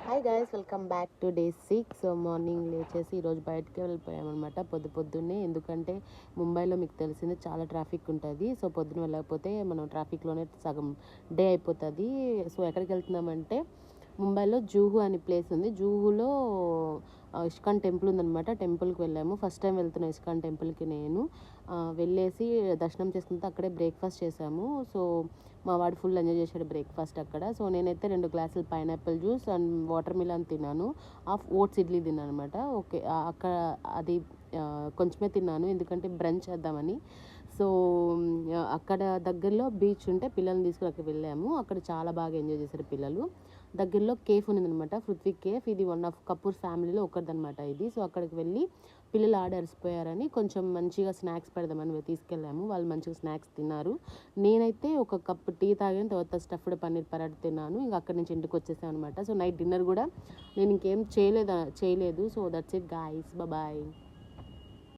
Hi guys, welcome back to day 6. So morning లేచేసి ఈరోజు బయటకే వెళ్ళిపోయామన్నమాట పొద్దున్నే. ఎందుకంటే ముంబైలో మీకు తెలిసింది చాలా ట్రాఫిక్ ఉంటుంది. సో పొద్దున వెళ్ళకపోతే మనం ట్రాఫిక్లోనే సగం డే అయిపోతుంది. సో ఎక్కడికి వెళ్తున్నామంటే ముంబైలో జూహు అనే ప్లేస్ ఉంది. జూహులో ఇస్కాన్ టెంపుల్ ఉందన్నమాట. టెంపుల్కి వెళ్ళాము. ఫస్ట్ టైం వెళ్తున్నాను ఇస్కాన్ టెంపుల్కి. నేను వెళ్ళేసి దర్శనం చేసుకుంటే అక్కడే బ్రేక్ఫాస్ట్ చేసాము. సో మా వాడు ఫుల్ ఎంజాయ్ చేశాడు బ్రేక్ఫాస్ట్ అక్కడ. సో నేనైతే 2 గ్లాసులు pineapple juice and water melon తిన్నాను. హాఫ్ ఓట్స్ ఇడ్లీ తిన్నాను అనమాట. ఓకే, అక్కడ అది కొంచెమే తిన్నాను ఎందుకంటే బ్రంచ్ చేద్దామని. సో అక్కడ దగ్గరలో బీచ్ ఉంటే పిల్లల్ని తీసుకుని అక్కడ వెళ్ళాము. అక్కడ చాలా బాగా ఎంజాయ్ చేశారు పిల్లలు. దగ్గరలో కేఫ్ ఉన్నదనమాట, పృథ్వీ కేఫ్. ఇది వన్ ఆఫ్ కపూర్ ఫ్యామిలీలో ఒకరిదనమాట ఇది. సో అక్కడికి వెళ్ళి పిల్లలు అలసిపోయారని కొంచెం మంచిగా స్నాక్స్ పెడదామని తీసుకెళ్ళాము. వాళ్ళు మంచిగా స్నాక్స్ తిన్నారు. నేనైతే ఒక కప్ టీ తాగాను, తర్వాత స్టఫ్డ్ పన్నీర్ పరాట తిన్నాను. ఇంకా అక్కడి నుంచి ఇంటికి వచ్చేసాను అనమాట. సో నైట్ డిన్నర్ కూడా నేను ఇంకేం చేయలేదు. So that's it guys, bye.